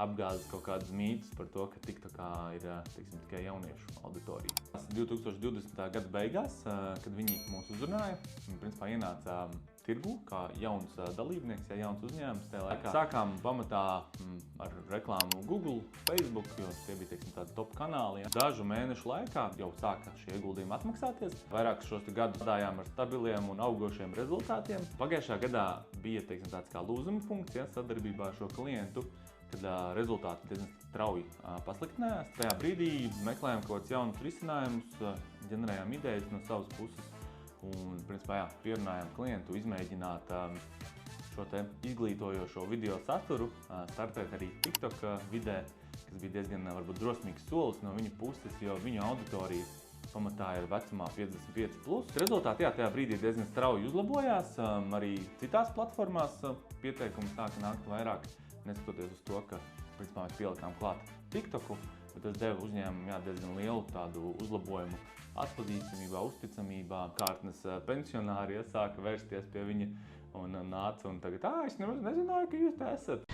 apgāzis kaut kādas mītus par to, ka TikTokā ir tikai jauniešu auditorija. 2020. gada beigās, kad viņi mūs uzrunāja, principā ienāca tirgu kā jauns dalībnieks, jauns uzņēmums. Tajā laikā sākām pamatā ar reklāmu Google, Facebook, jo tie bija tādi top kanāli. Dažu mēnešu laikā jau sāka šie ieguldījumi atmaksāties. Vairākus šos gadus strādājām ar stabiliem un augošiem rezultātiem. Pagājušā gadā bija tāds kā lūzuma funkcija sadarbībā ar šo klientu, kad rezultāti diezgan strauji pasliktinājās. Tajā brīdī meklējām kaut kādus jaunus risinājumus, ģenerējām idejas no savas puses un, principā, pierunājām klientu izmēģināt šo te izglītojošo video saturu, startēt arī TikTok vidē, kas bija diezgan varbūt drosmīgs solis no viņu puses, jo viņu auditorija pamatā ir vecumā 55+. Rezultāti tajā brīdī diezgan strauji uzlabojās, arī citās platformās pieteikumi sāka nākt vairāk. Neskatoties uz to, ka principā mēs pielikām klāt TikToku, bet tas deva uzņēmumam diezgan lielu tādu uzlabojumu atpazīstamībā, uzticamībā. Kārtnes pensionāri sāka vērsties pie viņa un nāca un tagad, es nezināju, ka jūs te esat.